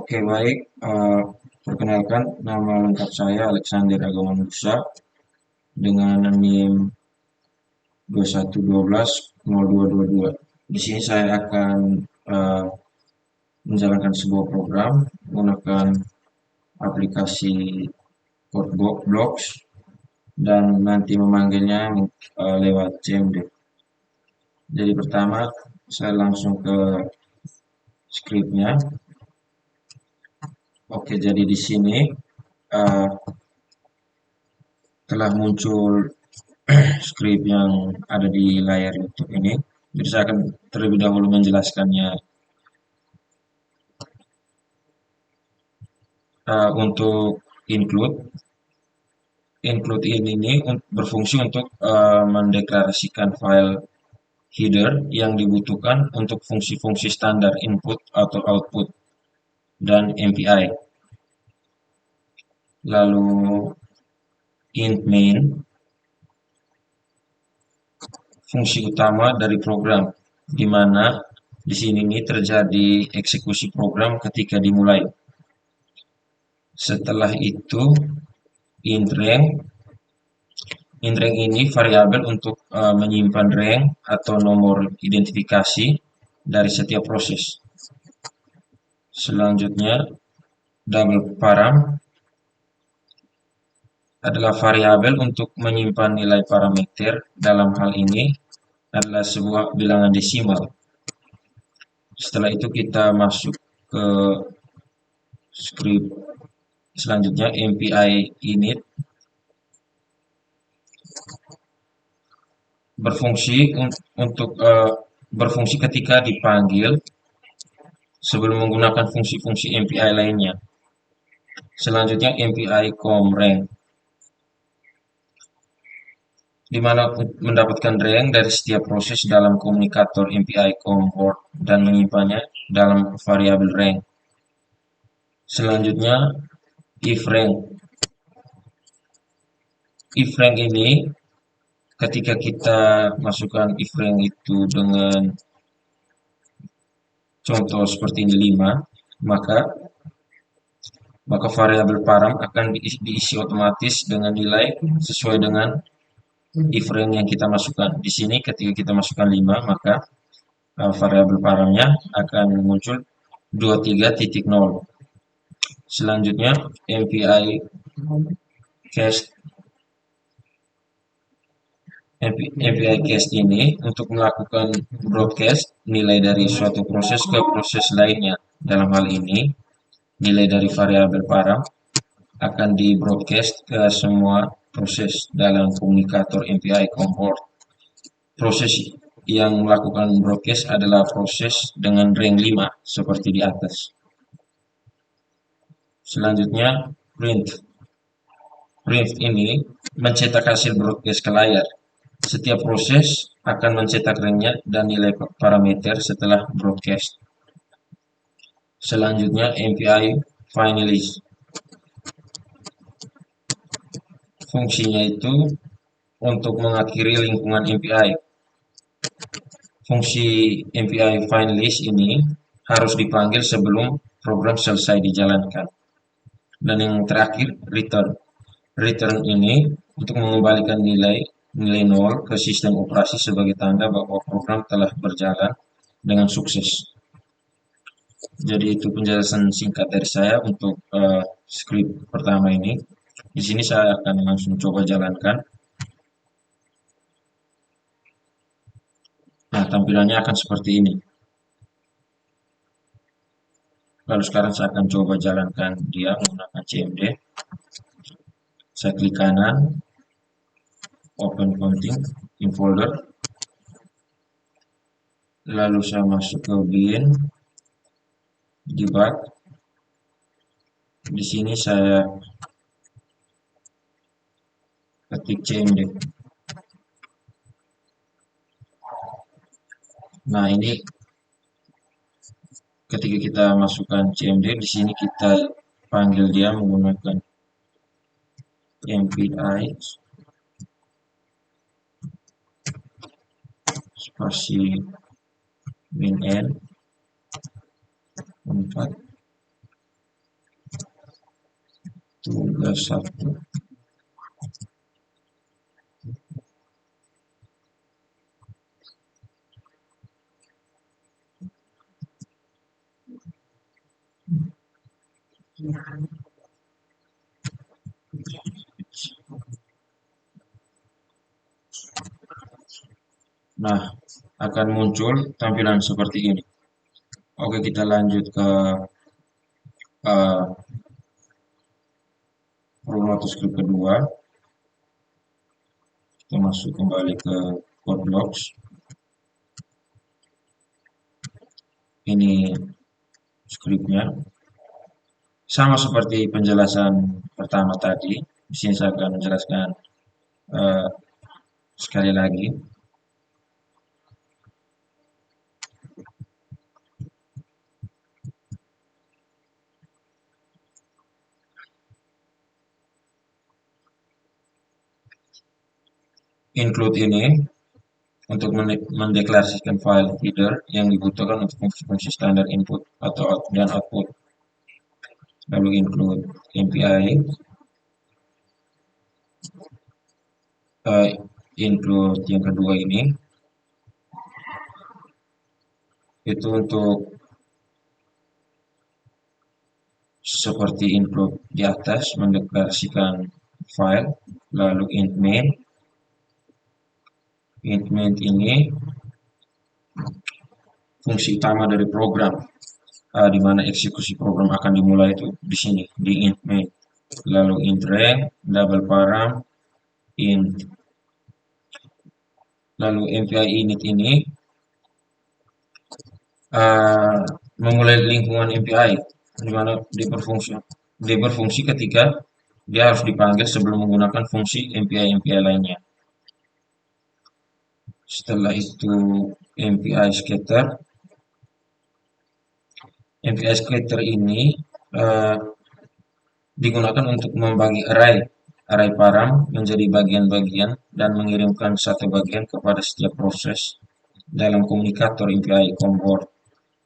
Oke, baik. Perkenalkan, nama lengkap saya Alexander Agawan Musa dengan NIM 21120222. Di sini saya akan menjalankan sebuah program menggunakan aplikasi Codebox dan nanti memanggilnya lewat CMD. Jadi pertama saya langsung ke scriptnya. Oke, jadi di sini uh, telah muncul script yang ada di layar YouTube ini. Jadi saya akan terlebih dahulu menjelaskannya. Untuk include ini berfungsi untuk mendeklarasikan file header yang dibutuhkan untuk fungsi-fungsi standar input atau output dan MPI. Lalu int main, fungsi utama dari program, di mana di sini terjadi eksekusi program ketika dimulai. Setelah itu int rank. Int rank ini variabel untuk menyimpan rank atau nomor identifikasi dari setiap proses. Selanjutnya double param adalah variabel untuk menyimpan nilai parameter. Dalam hal ini adalah sebuah bilangan desimal. Setelah itu kita masuk ke script selanjutnya, MPI init berfungsi ketika dipanggil sebelum menggunakan fungsi-fungsi MPI lainnya. Selanjutnya MPI comRank, di mana mendapatkan rank dari setiap proses dalam komunikator MPI comport dan menyimpannya dalam variabel rank. Selanjutnya ifrank. Ifrank ini ketika kita masukkan ifrank itu dengan contoh seperti ini 5, maka variabel param akan diisi otomatis dengan nilai sesuai dengan ifrank yang kita masukkan. Di sini ketika kita masukkan 5, maka variabel paramnya akan muncul 23.0. Selanjutnya MPI cast. MPI cast ini untuk melakukan broadcast nilai dari suatu proses ke proses lainnya. Dalam hal ini, nilai dari variabel param akan di broadcast ke semua proses dalam komunikator MPI comport. Proses yang melakukan broadcast adalah proses dengan rank 5 seperti di atas. Selanjutnya print. Print ini mencetak hasil broadcast ke layar. Setiap proses akan mencetak ranknya dan nilai parameter setelah broadcast. Selanjutnya MPI finalize. Fungsinya itu untuk mengakhiri lingkungan MPI. Fungsi MPI finalize ini harus dipanggil sebelum program selesai dijalankan. Dan yang terakhir return. Return ini untuk mengembalikan nilai 0 ke sistem operasi sebagai tanda bahwa program telah berjalan dengan sukses. Jadi itu penjelasan singkat dari saya untuk script pertama ini. Di sini saya akan langsung coba jalankan. Nah, tampilannya akan seperti ini. Lalu sekarang saya akan coba jalankan dia menggunakan CMD. Saya klik kanan, open counting in folder. Lalu saya masuk ke bin, debug. Di sini saya ketik CMD. Nah, ini ketika kita masukkan CMD, di sini kita panggil dia menggunakan MPI spasi min n 4. tugas 1. Nah, akan muncul tampilan seperti ini. Oke, kita lanjut ke uh, program atau script kedua. Kita masuk kembali ke code blocks. Ini scriptnya. Sama seperti penjelasan pertama tadi. Di sini saya akan menjelaskan uh, sekali lagi. Include ini untuk mendeklarasikan file header yang dibutuhkan untuk fungsi-fungsi standar input atau dan output. Lalu include MPI, include yang kedua ini itu untuk seperti include di atas mendeklarasikan file. Lalu int main ini fungsi utama dari program, di mana eksekusi program akan dimulai itu di sini di int main. Lalu int rank, double param, int. Lalu MPI init ini memulai lingkungan MPI, di mana dia berfungsi ketika dia harus dipanggil sebelum menggunakan fungsi MPI lainnya. Setelah itu MPI scatter. MPI scatter ini digunakan untuk membagi array param menjadi bagian-bagian dan mengirimkan satu bagian kepada setiap proses dalam komunikator MPI onboard.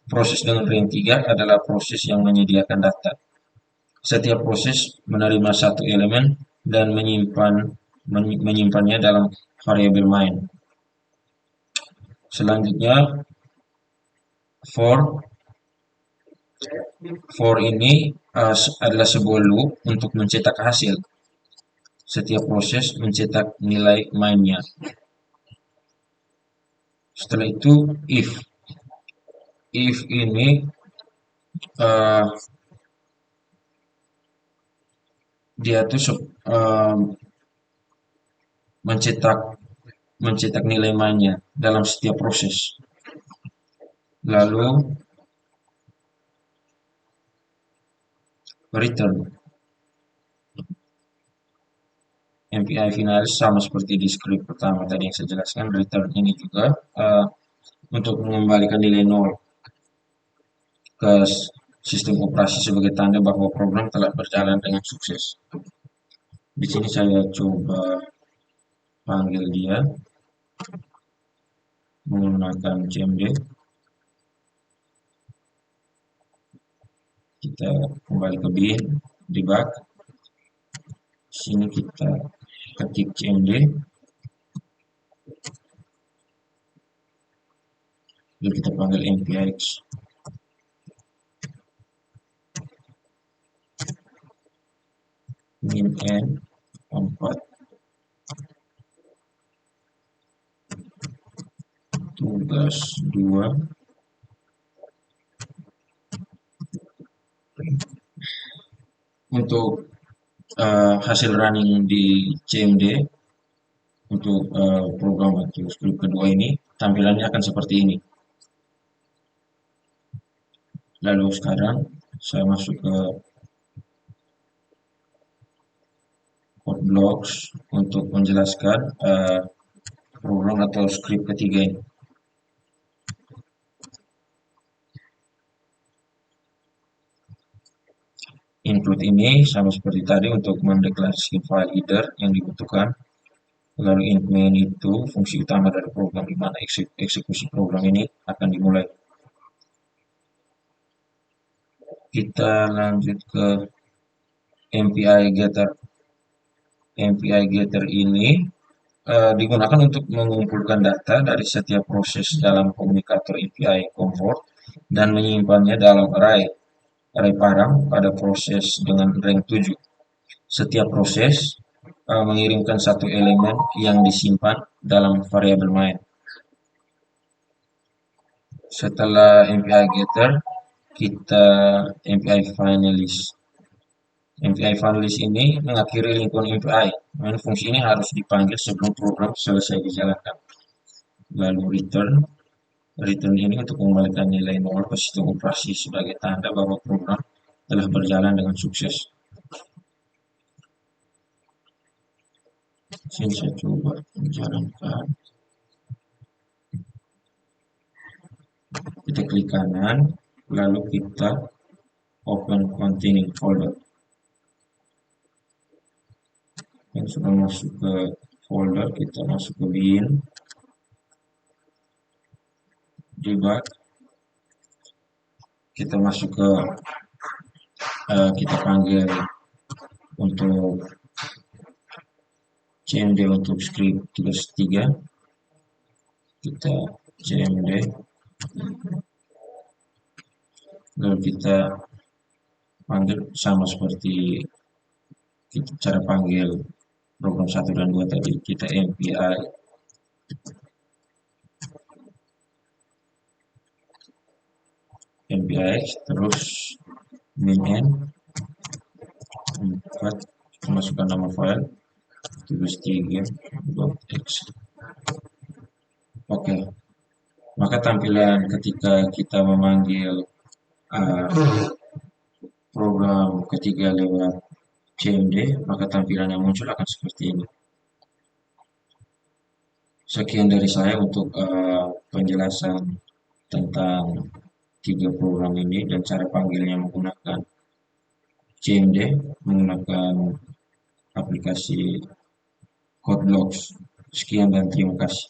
Proses dengan rank 3 adalah proses yang menyediakan data. Setiap proses menerima satu elemen dan menyimpannya dalam variabel main. Selanjutnya for ini adalah sebuah loop untuk mencetak hasil. Setiap proses mencetak nilai mainnya. Setelah itu if ini dia tuh mencetak nilai mainnya dalam setiap proses. Lalu return. MPI finalis sama seperti di script pertama tadi yang saya jelaskan. Return ini juga untuk mengembalikan nilai 0 ke sistem operasi sebagai tanda bahwa program telah berjalan dengan sukses. Di sini saya coba panggil dia menggunakan cmd. Kita kembali ke bin, debug. Sini kita ketik cmd. Lalu kita panggil npx. Min n 4 tugas 2 untuk hasil running di CMD untuk program atau script kedua ini tampilannya akan seperti ini. Lalu sekarang saya masuk ke code blocks untuk menjelaskan program atau script ketiga ini. Include ini sama seperti tadi untuk mendeklarasikan file header yang dibutuhkan. Lalu int main itu fungsi utama dari program di mana eksekusi program ini akan dimulai. Kita lanjut ke MPI Getter. MPI Getter ini digunakan untuk mengumpulkan data dari setiap proses dalam komunikator API Comfort dan menyimpannya dalam array parang pada proses dengan rank 7. Setiap proses mengirimkan satu elemen yang disimpan dalam variabel main. Setelah MPI Getter, kita MPI Finalist. MPI Finalist ini mengakhiri lingkungan MPI. Fungsi ini harus dipanggil sebelum program selesai dijalankan. Lalu return. Return ini untuk mengembalikan nilai nol ke sistem operasi sebagai tanda bahwa program telah berjalan dengan sukses. Sini saya coba menjalankan. Kita klik kanan, lalu kita open containing folder. Yang sudah masuk ke folder, kita masuk ke bin, debug, kita masuk ke kita panggil untuk cmd untuk script 3 kita cmd, lalu kita panggil sama seperti cara panggil program 1 dan 2 tadi, kita MPI MPIX, terus min 4, masukkan nama file 3.x. Oke, maka tampilan ketika kita memanggil program ketiga lewat cmd, maka tampilan yang muncul akan seperti ini. Sekian dari saya untuk penjelasan tentang 3 program ini dan cara panggilnya menggunakan cmd, menggunakan aplikasi CodeBlocks. Sekian dan terima kasih.